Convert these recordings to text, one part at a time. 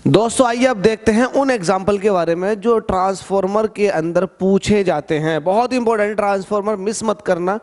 दोस्तों आइए अब देखते हैं उन एग्जाम्पल के बारे में जो ट्रांसफॉर्मर के अंदर पूछे जाते हैं। बहुत इंपॉर्टेंट, ट्रांसफॉर्मर मिस मत करना।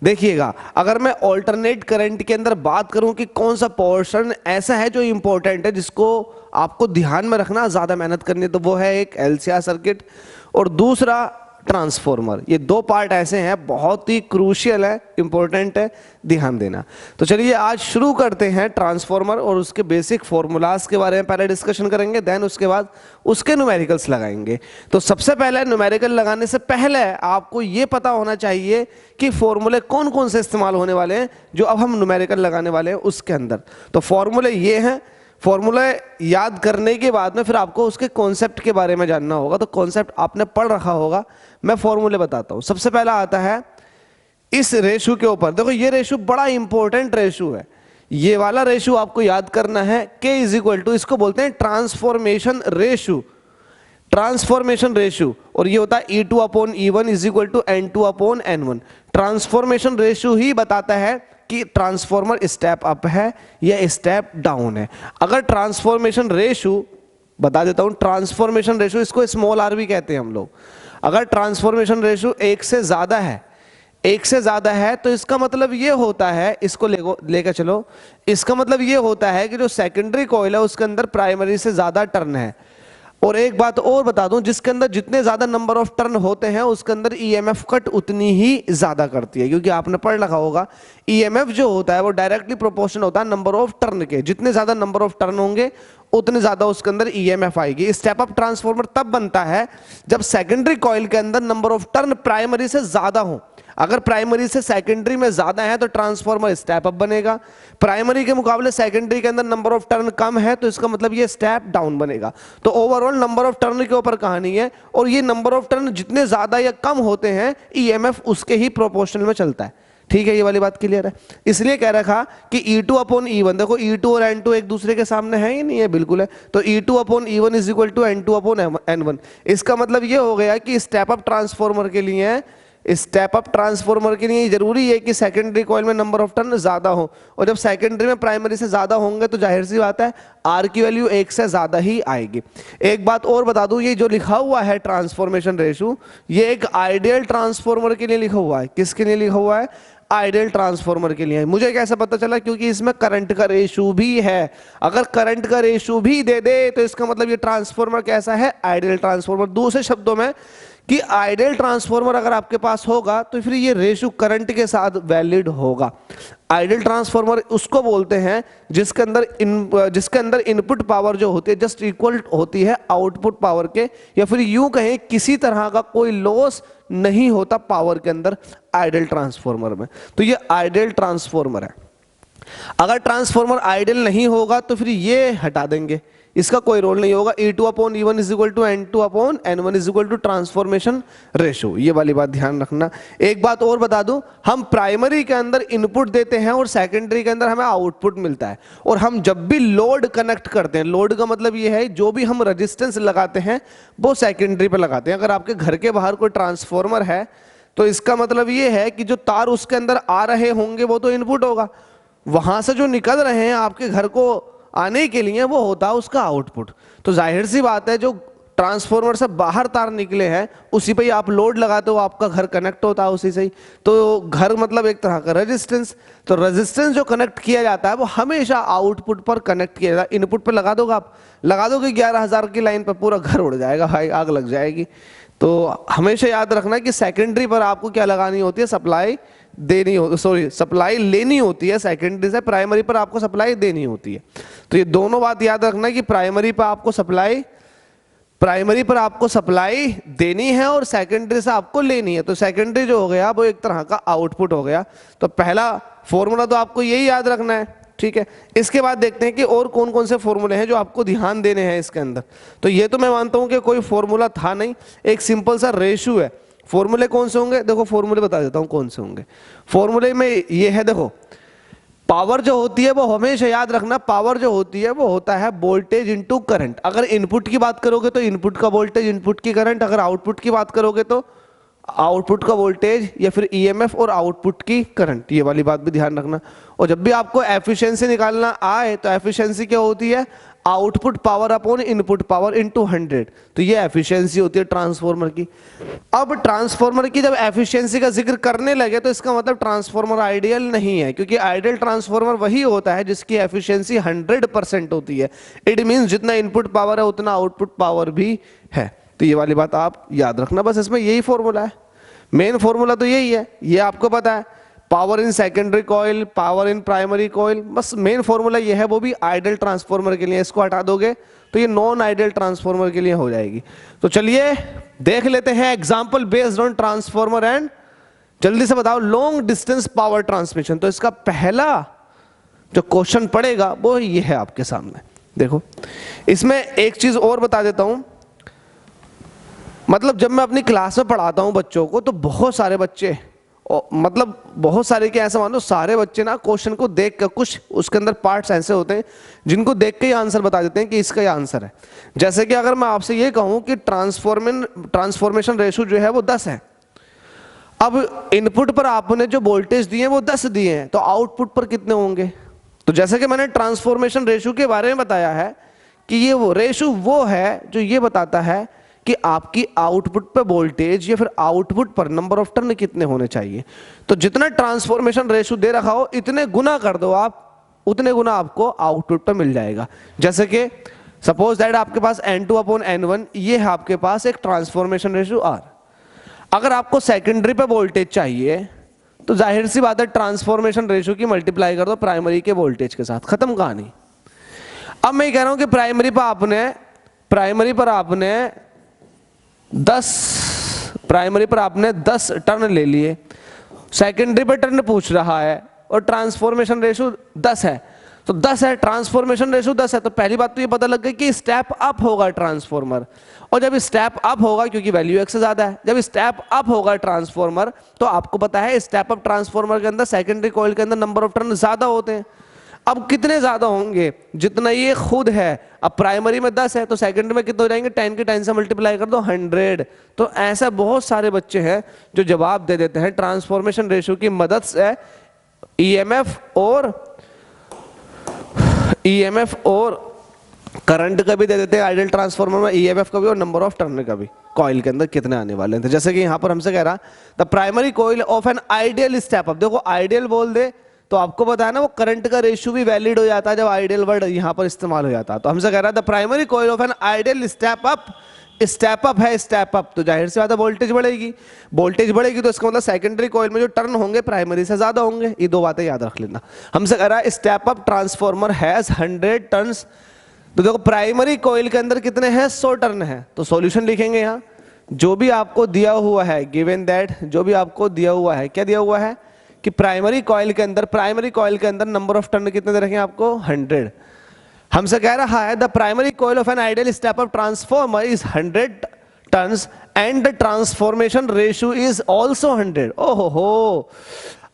देखिएगा, अगर मैं ऑल्टरनेट करंट के अंदर बात करूं कि कौन सा पोर्शन ऐसा है जो इंपॉर्टेंट है, जिसको आपको ध्यान में रखना, ज़्यादा मेहनत करनी है, तो वो है एक एलसीआर सर्किट और दूसरा ट्रांसफॉर्मर। ये दो पार्ट ऐसे हैं, बहुत ही क्रूशियल है, इंपॉर्टेंट है, ध्यान देना। तो चलिए आज शुरू करते हैं ट्रांसफॉर्मर और उसके बेसिक फॉर्मूलाज के बारे में पहले डिस्कशन करेंगे, देन उसके बाद उसके न्यूमेरिकल्स लगाएंगे। तो सबसे पहले न्यूमेरिकल लगाने से पहले आपको ये पता होना चाहिए कि फॉर्मूले कौन कौन से इस्तेमाल होने वाले हैं जो अब हम न्यूमेरिकल लगाने वाले हैं उसके अंदर। तो फॉर्मूले ये हैं। फॉर्मूला याद करने के बाद में फिर आपको उसके कॉन्सेप्ट के बारे में जानना होगा। तो कॉन्सेप्ट आपने पढ़ रखा होगा, मैं फॉर्मूले बताता हूं। सबसे पहला आता है इस रेशो के ऊपर। देखो ये रेशो बड़ा इंपॉर्टेंट रेशो है, ये वाला रेशो आपको याद करना है। K इज इक्वल टू, इसको बोलते हैं ट्रांसफॉर्मेशन रेशो। ट्रांसफॉर्मेशन रेशो, और ये होता है E2 upon E1 is equal to N2 upon N1। Transformation ratio ही बताता है कि ट्रांसफॉर्मर स्टेप अप है या स्टेप डाउन है। अगर ट्रांसफॉर्मेशन रेशो, बता देता हूं, ट्रांसफॉर्मेशन रेशो, इसको स्मॉल आर भी कहते हैं हम लोग। अगर ट्रांसफॉर्मेशन रेशो एक से ज्यादा है तो इसका मतलब ये होता है, इसको लेकर चलो, इसका मतलब ये होता है कि जो सेकेंडरी कॉइल है उसके अंदर प्राइमरी से ज्यादा टर्न है। और एक बात और बता दूं, जिसके अंदर जितने ज्यादा नंबर ऑफ टर्न होते हैं उसके अंदर ईएमएफ कट उतनी ही ज्यादा करती है, क्योंकि आपने पढ़ रखा होगा ईएमएफ जो होता है वो डायरेक्टली प्रोपोर्शनल होता है नंबर ऑफ टर्न के। जितने ज्यादा नंबर ऑफ टर्न होंगे उतने ज्यादा उसके अंदर ईएमएफ आएगी। स्टेप अप ट्रांसफार्मर तब बनता है जब सेकेंडरी कॉइल के अंदर नंबर ऑफ टर्न प्राइमरी से ज्यादा हो। अगर प्राइमरी से सेकेंडरी में ज्यादा है तो ट्रांसफार्मर स्टेप अप बनेगा। प्राइमरी के मुकाबले सेकेंडरी के अंदर नंबर ऑफ टर्न कम है तो इसका मतलब ये स्टेप डाउन बनेगा। तो ओवरऑल नंबर ऑफ टर्न के ऊपर कहानी है, और ये नंबर ऑफ टर्न जितने ज्यादा या कम होते हैं ईएमएफ उसके ही प्रोपोर्शनल में चलता है। ठीक है, ये वाली बात क्लियर है। इसलिए कह रखा कि E2 अपॉन E1, देखो E2 और N2 एक दूसरे के सामने है ही नहीं है, बिल्कुल है। तो E2 upon E1 is equal to N2 upon N1। इसका मतलब ये हो गया कि स्टेप अप ट्रांसफॉर्मर के लिए, स्टेप अप ट्रांसफॉर्मर के लिए जरूरी है कि सेकेंडरी कॉइल में नंबर ऑफ टर्न ज्यादा हो, और जब सेकेंडरी में प्राइमरी से ज्यादा होंगे तो जाहिर सी बात है आर की वैल्यू एक से ज्यादा ही आएगी। एक बात और बता दूं, ये जो लिखा हुआ है ट्रांसफॉर्मेशन रेशो, ये एक आइडियल ट्रांसफॉर्मर के लिए लिखा हुआ है। किसके लिए लिखा हुआ है? आइडियल ट्रांसफॉर्मर के लिए। मुझे कैसे पता चला? क्योंकि इसमें करंट का रेशो भी है। अगर करंट का रेशो भी दे दे तो इसका मतलब ये ट्रांसफॉर्मर कैसा है? Ideal transformer. दूसरे शब्दों में कि आइडियल ट्रांसफॉर्मर अगर आपके पास होगा तो फिर ये रेशो करंट के साथ वैलिड होगा। आइडियल ट्रांसफॉर्मर उसको बोलते हैं जिसके अंदर इनपुट पावर जो होती है जस्ट इक्वल होती है आउटपुट पावर के, या फिर यूं कहें किसी तरह का कोई लॉस नहीं होता पावर के अंदर आइडियल ट्रांसफॉर्मर में। तो ये आइडियल ट्रांसफॉर्मर है। अगर ट्रांसफॉर्मर आइडियल नहीं होगा तो फिर ये हटा देंगे, इसका कोई रोल नहीं होगा। E2 upon E1 is equal to N2 upon N1 is equal to transformation ratio. ये वाली बात ध्यान रखना। एक बात और बता दूं, हम प्राइमरी के अंदर इनपुट देते हैं और सेकेंडरी के अंदर हमें आउटपुट मिलता है। और हम जब भी लोड कनेक्ट करते हैं, लोड का मतलब ये है जो भी हम रेजिस्टेंस लगाते हैं वो सेकेंडरी पे लगाते हैं। अगर आपके घर के बाहर कोई ट्रांसफॉर्मर है तो इसका मतलब ये है कि जो तार उसके अंदर आ रहे होंगे वो तो इनपुट होगा, वहां से जो निकल रहे हैं आपके घर को आने के लिए वो होता है उसका आउटपुट। तो जाहिर सी बात है जो ट्रांसफॉर्मर से बाहर तार निकले हैं उसी पे ही आप लोड लगाते हो, आपका घर कनेक्ट होता है उसी से ही। तो घर मतलब एक तरह का रेजिस्टेंस। तो रेजिस्टेंस जो कनेक्ट किया जाता है वो हमेशा आउटपुट पर कनेक्ट किया जाता है। इनपुट पर लगा दोगे, आप लगा दोगे 11,000 की लाइन पर, पूरा घर उड़ जाएगा भाई, आग लग जाएगी। तो हमेशा याद रखना कि सेकेंडरी पर आपको क्या लगानी होती है? सप्लाई देनी हो, सप्लाई लेनी होती है। सेकेंडरी से प्राइमरी पर आपको सप्लाई देनी होती है। तो ये दोनों बात याद रखना कि प्राइमरी पर आपको सप्लाई देनी है और सेकेंडरी से आपको लेनी है। तो सेकेंडरी जो हो गया वो एक तरह का आउटपुट हो गया। तो पहला फॉर्मूला तो आपको यही याद रखना है, ठीक है। इसके बाद देखते हैं कि और कौन कौन से फॉर्मूले हैं जो आपको ध्यान देने हैं इसके अंदर। तो ये तो मैं मानता हूं कि कोई फॉर्मूला था नहीं, एक सिंपल सा रेशो है। फॉर्मूले कौन से होंगे? देखो फॉर्मूले बता देता हूं कौन से होंगे। फॉर्मूले में ये है, देखो पावर जो होती है वो हमेशा याद रखना, पावर जो होती है वो होता है वोल्टेज इनटू करंट। अगर इनपुट की बात करोगे तो इनपुट का वोल्टेज, इनपुट की करंट। अगर आउटपुट की बात करोगे तो आउटपुट का वोल्टेज या फिर ईएमएफ और आउटपुट की करंट। ये वाली बात भी ध्यान रखना। और जब भी आपको एफिशिएंसी निकालना आए तो एफिशिएंसी क्या होती है? Output power upon input power into 100, तो ये एफिशिएंसी होती है ट्रांसफॉर्मर की। अब ट्रांसफॉर्मर की जब एफिशिएंसी का जिक्र करने लगे तो इसका मतलब ट्रांसफॉर्मर आइडियल नहीं है, क्योंकि आइडियल ट्रांसफॉर्मर वही होता है जिसकी एफिशिएंसी 100% होती है। इट मींस जितना इनपुट पावर है उतना आउटपुट पावर भी है। तो ये वाली बात आप याद रखना, बस इसमें यही फॉर्मूला है, मेन फॉर्मूला तो यही है, ये आपको पता है। Power in secondary coil, power in primary coil, बस मेन फॉर्मूला ये है, वो भी आइडियल ट्रांसफॉर्मर के लिए। इसको हटा दोगे तो ये नॉन आइडियल ट्रांसफॉर्मर के लिए हो जाएगी। तो चलिए देख लेते हैं example based on transformer and, जल्दी से बताओ, लॉन्ग डिस्टेंस पावर ट्रांसमिशन। तो इसका पहला जो क्वेश्चन पड़ेगा वो ये है आपके सामने। देखो इसमें एक चीज और बता देता हूं, मतलब जब मैं अपनी क्लास में पढ़ाता हूं बच्चों को तो बहुत सारे बच्चे, मतलब बहुत सारे के ऐसा मान लो सारे बच्चे ना क्वेश्चन को देख कर, कुछ उसके अंदर पार्ट्स ऐसे होते हैं जिनको देख के ही आंसर बता देते हैं कि इसका ये आंसर है। जैसे कि अगर मैं आपसे ये कहूं कि ट्रांसफॉर्मेशन रेशो जो है वो 10 है, अब इनपुट पर आपने जो वोल्टेज दिए वो 10 दिए हैं, तो आउटपुट पर कितने होंगे? तो जैसे कि मैंने ट्रांसफॉर्मेशन रेशो के बारे में बताया है कि ये वो रेशो वो है जो ये बताता है कि आपकी आउटपुट पे वोल्टेज या फिर आउटपुट पर नंबर ऑफ टर्न कितने होने चाहिए। तो जितना ट्रांसफॉर्मेशन रेशो दे रखा हो इतने गुना कर दो आप, उतने गुना आपको आउटपुट पे मिल जाएगा। जैसे कि सपोज दैट आपके पास N2 अपॉन N1, ये है आपके पास एक ट्रांसफॉर्मेशन रेशो R। अगर आपको सेकेंडरी पे वोल्टेज चाहिए तो जाहिर सी बात है ट्रांसफॉर्मेशन रेशो की मल्टीप्लाई कर दो प्राइमरी के वोल्टेज के साथ, खत्म कहानी। अब मैं कह रहा हूं कि प्राइमरी पर आपने 10 टर्न ले लिए, सेकेंडरी पर टर्न पूछ रहा है और ट्रांसफॉर्मेशन रेशो 10 है, तो 10 है, ट्रांसफॉर्मेशन रेशो 10 है, तो पहली बात तो ये पता लग गई कि स्टेप अप होगा ट्रांसफॉर्मर। और जब स्टेप अप होगा, क्योंकि वैल्यू x से ज्यादा है, जब स्टेप अप होगा ट्रांसफॉर्मर तो आपको पता है स्टेप अप ट्रांसफॉर्मर के अंदर सेकेंडरी कॉइल के अंदर नंबर ऑफ टर्न ज्यादा होते हैं। अब कितने ज्यादा होंगे? जितना ये खुद है। अब प्राइमरी में 10 है तो सेकंड में कितने हो जाएंगे? 10 के 10 से मल्टीप्लाई कर दो 100। तो ऐसा बहुत सारे बच्चे हैं जो जवाब दे देते हैं ट्रांसफॉर्मेशन रेशियो की मदद से ईएमएफ और करंट का भी दे देते हैं आइडियल ट्रांसफॉर्मर में, ईएमएफ का भी और नंबर ऑफ टर्न का भी, कॉइल के अंदर कितने आने वाले थे। जैसे कि यहां पर हमसे कह रहा the primary coil of an ideal step up. देखो आइडियल बोल दे तो आपको पता है ना वो करंट का रेशियो भी वैलिड हो जाता है जब आइडियल वर्ड यहां पर इस्तेमाल हो जाता है। तो हमसे कह रहा है the primary coil of an ideal step up है स्टेप अप, तो जाहिर सी बात है वोल्टेज बढ़ेगी तो इसका मतलब सेकेंडरी कॉइल में जो टर्न होंगे प्राइमरी से ज्यादा होंगे। ये दो बातें याद रख लेना। हमसे कह रहा है step up transformer has 100 turns. तो देखो प्राइमरी कॉइल के अंदर कितने हैं? 100 टर्न है। तो सॉल्यूशन लिखेंगे यहाँ, जो भी आपको दिया हुआ है गिवन दैट, जो भी आपको दिया हुआ है, क्या दिया हुआ है कि प्राइमरी कॉइल के अंदर नंबर ऑफ टर्न कितने दे रखे हैं आपको? 100। हमसे कह रहा है the primary coil of an ideal step up transformer is 100 turns and the transformation ratio is also 100। ओहो हो,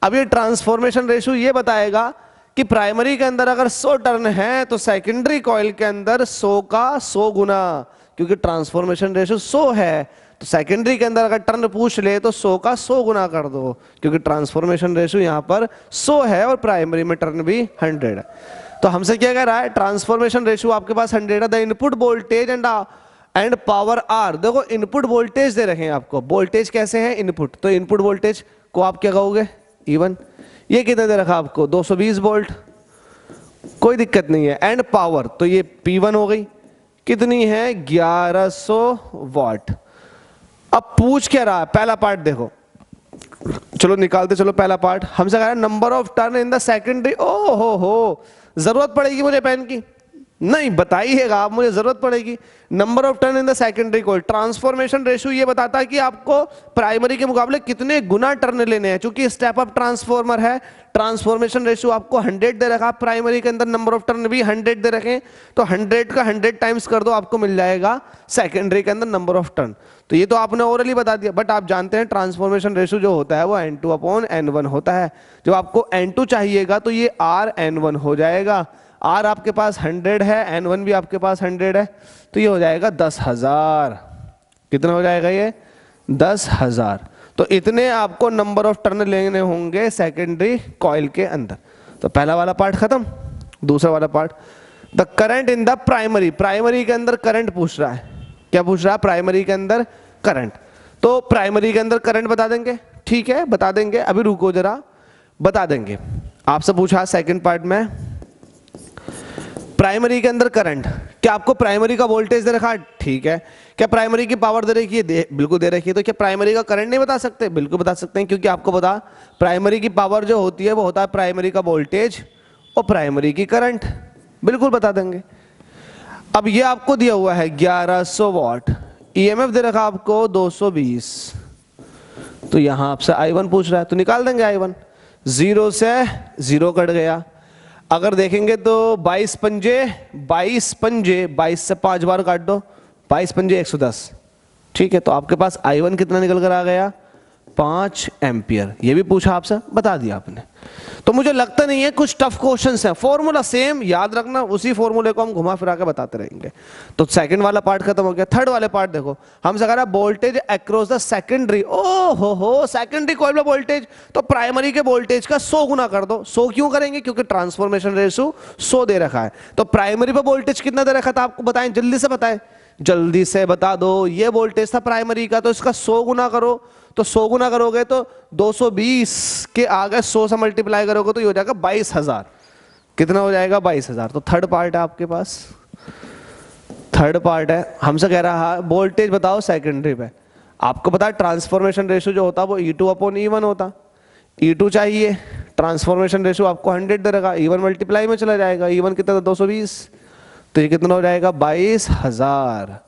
अब ये ट्रांसफॉर्मेशन रेशियो ये बताएगा कि प्राइमरी के अंदर अगर 100 टर्न है तो सेकेंडरी कॉइल के अंदर 100 का 100 गुना, क्योंकि ट्रांसफॉर्मेशन रेशियो 100 है तो सेकेंडरी के अंदर अगर टर्न पूछ ले तो 100 का 100 गुना कर दो, क्योंकि ट्रांसफॉर्मेशन रेशियो यहां पर 100 है और प्राइमरी में टर्न भी 100 है। तो हमसे क्या कह रहा है? ट्रांसफॉर्मेशन रेशियो आपके पास 100 है। The input voltage and power are. देखो इनपुट वोल्टेज दे रखे हैं आपको, वोल्टेज कैसे है? इनपुट, तो इनपुट वोल्टेज को आप क्या कहोगे? E1। ये कितने दे रखा आपको? 220 वोल्ट, कोई दिक्कत नहीं है। एंड पावर, तो ये P1 हो गई, कितनी है? 1100 वाट। अब पूछ क्या रहा है? पहला पार्ट देखो, चलो निकालते चलो पहला पार्ट। हमसे कह रहा है number of turn in the secondary. ओ हो, जरूरत पड़ेगी मुझे पेन की? नहीं, बताइएगा आप, मुझे जरूरत पड़ेगी। Number of turn in the secondary coil. Transformation ratio ये बताता है कि आपको प्राइमरी के मुकाबले कितने गुना टर्न लेने हैं। चूंकि स्टेप अप ट्रांसफॉर्मर है, ट्रांसफॉर्मेशन रेशियो आपको 100 दे रखा, प्राइमरी के अंदर नंबर ऑफ टर्न भी 100 दे रखे, तो 100 का 100 टाइम्स कर दो, आपको मिल जाएगा सेकेंडरी के अंदर नंबर ऑफ टर्न। तो ये तो आपने ओरली बता दिया, बट आप जानते हैं ट्रांसफॉर्मेशन रेशियो जो होता है वो N2 अपॉन N1 होता है। जब आपको N2 चाहिएगा तो ये RN1 हो जाएगा। R आपके पास 100 है, N1 भी आपके पास 100 है, तो ये हो जाएगा 10,000। कितना हो जाएगा ये? 10,000। तो इतने आपको नंबर ऑफ टर्न लेने होंगे सेकेंडरी कॉइल के अंदर। तो पहला वाला पार्ट खत्म। दूसरा वाला part, the current in the primary, primary के अंदर करंट पूछ रहा है, क्या पूछ रहा है, प्राइमरी के अंदर करंट। तो प्राइमरी के अंदर करंट बता देंगे, ठीक है बता देंगे, अभी रुको जरा, बता देंगे। आपसे पूछा सेकंड पार्ट में प्राइमरी के अंदर करंट, क्या आपको प्राइमरी का वोल्टेज दे रखा है, ठीक है, क्या प्राइमरी की पावर दे रखी है, बिल्कुल दे रखी है, तो क्या प्राइमरी का करंट नहीं बता सकते, बिल्कुल बता सकते हैं, क्योंकि आपको पता प्राइमरी की पावर जो होती है वो होता है प्राइमरी का वोल्टेज और प्राइमरी की करंट, बिल्कुल बता देंगे। अब ये आपको दिया हुआ है 1100 वॉट, ईएमएफ दे रखा आपको 220, तो यहां आपसे I1 पूछ रहा है, तो निकाल देंगे I1, 0 से 0 कट गया। अगर देखेंगे तो 22 पंजे 22 से 5 बार काट दो, 22 पंजे 110, ठीक है, तो आपके पास I1 कितना निकल कर आ गया, 5 एम्पियर। ये भी पूछा आपसे, बता दिया आपने। तो मुझे लगता नहीं है कुछ टफ क्वेश्चंस हैं, फॉर्मूला सेम याद रखना, उसी फॉर्मूले को हम घुमा फिरा के बताते रहेंगे। तो सेकंड वाला पार्ट खत्म हो गया। थर्ड वाले पार्ट देखो, हमसे कह रहा है वोल्टेज अक्रॉस द सेकेंडरी, ओ हो सेकेंडरी कॉइल में वोल्टेज, तो प्राइमरी के वोल्टेज का 100 गुना कर दो। 100 क्यों करेंगे, क्योंकि ट्रांसफॉर्मेशन रेशियो 100 दे रखा है। तो प्राइमरी पे वोल्टेज कितना दे रखा था आपको बताएं, जल्दी से बताएं, जल्दी से बता दो। ये वोल्टेज था प्राइमरी का, तो इसका 100 गुना करो, तो 100 गुना करोगे तो 220 के आगे 100 से मल्टीप्लाई करोगे तो ये हो जाएगा 22,000। कितना हो जाएगा, 22,000। तो थर्ड पार्ट है आपके पास, थर्ड पार्ट है, हमसे कह रहा है वोल्टेज बताओ सेकेंडरी पे। आपको पता है ट्रांसफॉर्मेशन रेशियो जो होता है वो E2/E1 होता, E2 चाहिए, ट्रांसफॉर्मेशन रेशियो आपको 100 दे रखा, E1 मल्टीप्लाई में चला जाएगा, E1 कितना था 220, तो ये कितना हो जाएगा 22,000।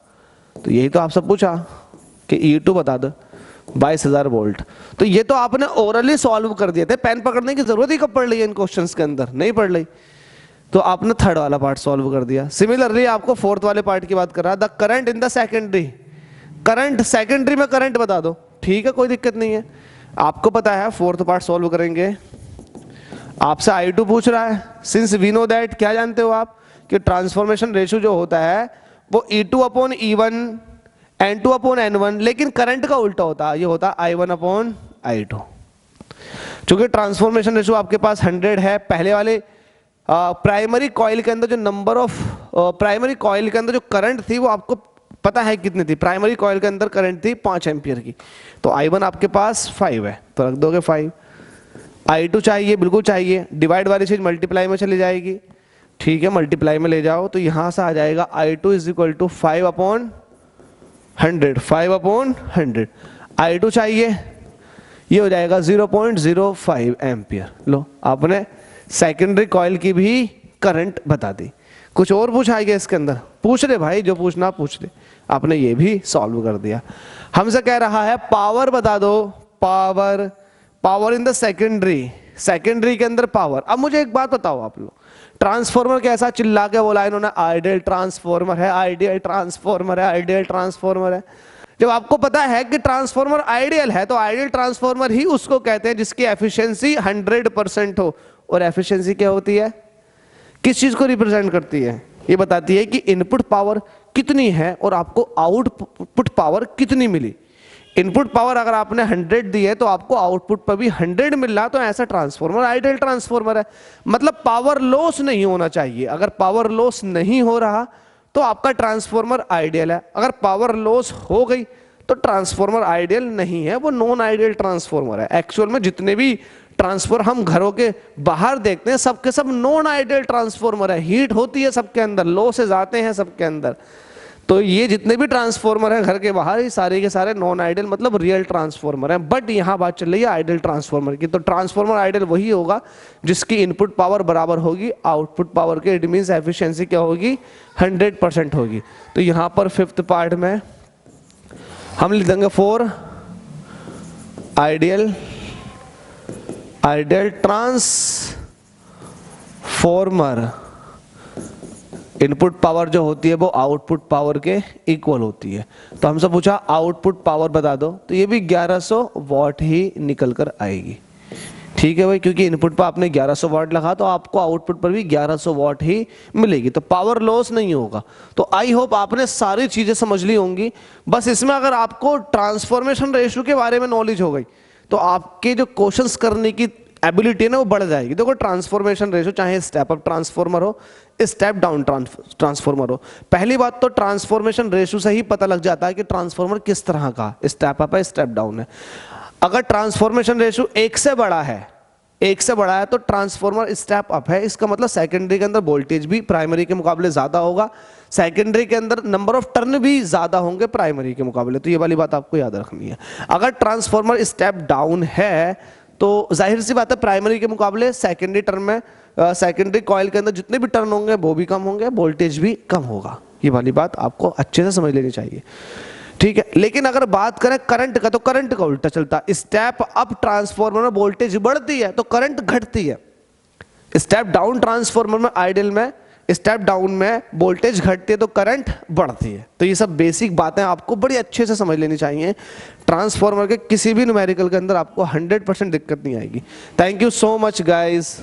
तो यही तो आपसे पूछा कि E2 बता दो, 22,000 वोल्ट। तो ये तो आपने ओरली सॉल्व कर दिए थे, पेन पकड़ने की जरूरत ही कब पड़ रही है इन क्वेश्चंस के अंदर, नहीं पड़ रही। तो आपने थर्ड वाला पार्ट सॉल्व कर दिया। सिमिलरली आपको फोर्थ वाले पार्ट की बात कर रहा है, the current in the secondary, current secondary में करंट बता दो, ठीक है कोई दिक्कत नहीं है। आपको पता है फोर्थ पार्ट सॉल्व करेंगे, आपसे I2 पूछ रहा है, सिंस वी नो दैट, क्या जानते हो आप कि ट्रांसफॉर्मेशन रेशियो जो होता है वो E2/E1 N2/N1, लेकिन करंट का उल्टा होता है, ये होता है I1/I2। चूंकि ट्रांसफॉर्मेशन रेशियो आपके पास 100 है, पहले वाले प्राइमरी कॉइल के अंदर जो नंबर ऑफ प्राइमरी कॉइल के अंदर जो करंट थी वो आपको पता है कितनी थी, प्राइमरी कॉइल के अंदर करंट थी 5 एम्पियर की, तो I1 आपके पास 5 है, तो रख दोगे 5। I2 चाहिए, बिल्कुल चाहिए, डिवाइड वाली चीज मल्टीप्लाई में चली जाएगी, ठीक है मल्टीप्लाई में ले जाओ, तो यहां से आ जाएगा I2 = 5/100, 5/100। I2 चाहिए, ये हो जाएगा 0.05 एम्पियर। लो आपने सेकेंडरी कॉइल की भी करंट बता दी। कुछ और पूछा है इसके अंदर, पूछ रहे भाई, जो पूछना पूछ ले, आपने ये भी सॉल्व कर दिया। हमसे कह रहा है पावर बता दो, power, power in the secondary, secondary के अंदर पावर। अब मुझे एक बात बताओ आप लोग, ट्रांसफॉर्मर कैसा चिल्ला के बोला इन्होंने, आइडियल ट्रांसफॉर्मर है, आइडियल ट्रांसफॉर्मर है, आइडियल ट्रांसफॉर्मर है। जब आपको पता है कि ट्रांसफॉर्मर आइडियल है, तो आइडियल ट्रांसफॉर्मर ही उसको कहते हैं जिसकी एफिशिएंसी 100% हो। और एफिशिएंसी क्या होती है, किस चीज को रिप्रेजेंट करती है, ये बताती है कि इनपुट पावर कितनी है और आपको आउटपुट पावर कितनी मिली। इनपुट पावर अगर आपने 100 दी है तो आपको आउटपुट पर भी 100 मिल रहा, तो ऐसा ट्रांसफॉर्मर आइडियल ट्रांसफॉर्मर है। मतलब पावर लॉस नहीं होना चाहिए, अगर पावर लॉस नहीं हो रहा तो आपका ट्रांसफॉर्मर आइडियल है। अगर पावर लॉस हो गई तो ट्रांसफॉर्मर आइडियल नहीं है, वो नॉन आइडियल ट्रांसफॉर्मर है। एक्चुअल में जितने भी ट्रांसफॉर्मर हम घरों के बाहर देखते हैं सबके सब नॉन आइडियल ट्रांसफॉर्मर है, हीट होती है सबके अंदर, लॉसेज आते हैं सबके अंदर। तो ये जितने भी ट्रांसफॉर्मर हैं घर के बाहर, ये सारे के सारे नॉन आइडियल मतलब रियल ट्रांसफॉर्मर हैं। बट यहाँ बात चल रही है आइडियल ट्रांसफॉर्मर की। तो ट्रांसफॉर्मर आइडियल वही होगा जिसकी इनपुट पावर बराबर होगी आउटपुट पावर के, इट मींस एफिशिएंसी क्या होगी, 100% होगी। तो यहाँ पर फिफ्थ पार्ट में हम लिख देंगे for ideal, ideal transformer input power जो होती है वो आउटपुट पावर के इक्वल होती है। तो हमसे पूछा आउटपुट पावर बता दो, तो ये भी 1100 वॉट ही निकल कर आएगी। ठीक है भाई, क्योंकि इनपुट पर आपने 1100 वॉट लगा तो आपको आउटपुट पर भी 1100 वॉट ही मिलेगी, तो पावर लॉस नहीं होगा। तो आई होप आपने सारी चीजें समझ ली होंगी। बस इसमें अगर आपको ट्रांसफॉर्मेशन रेशियो के बारे में नॉलेज हो गई तो आपके जो क्वेश्चंस करने की एबिलिटी है ना वो बढ़ जाएगी। देखो ट्रांसफॉर्मेशन रेशो चाहे स्टेप अप ट्रांसफॉर्मर हो स्टेप डाउन ट्रांसफॉर्मर हो, पहली बात तो ट्रांसफॉर्मेशन रेशो से ही पता लग जाता है कि ट्रांसफॉर्मर किस तरह का स्टेप अप है स्टेप डाउन है। अगर ट्रांसफॉर्मेशन रेशो एक से बड़ा है तो ट्रांसफॉर्मर स्टेप अप है, इसका मतलब सेकेंडरी के अंदर वोल्टेज भी प्राइमरी के मुकाबले ज्यादा होगा, सेकेंडरी के अंदर नंबर ऑफ टर्न भी ज्यादा होंगे प्राइमरी के मुकाबले, तो ये वाली बात आपको याद रखनी है। अगर ट्रांसफॉर्मर स्टेप डाउन है तो जाहिर सी बात है प्राइमरी के मुकाबले सेकेंडरी टर्न में सेकेंडरी कॉइल के अंदर जितने भी टर्न होंगे वो भी कम होंगे, वोल्टेज भी कम होगा। ये वाली बात आपको अच्छे से समझ लेनी चाहिए, ठीक है। लेकिन अगर बात करें करंट का तो करंट का उल्टा चलता है। स्टेप अप ट्रांसफॉर्मर में वोल्टेज बढ़ती है तो करंट घटती है, स्टेप डाउन ट्रांसफॉर्मर में आइडियल में स्टेप डाउन में वोल्टेज घटती है तो करंट बढ़ती है। तो ये सब बेसिक बातें आपको बड़ी अच्छे से समझ लेनी चाहिए। ट्रांसफॉर्मर के किसी भी न्यूमेरिकल के अंदर आपको 100% दिक्कत नहीं आएगी। Thank you so much guys.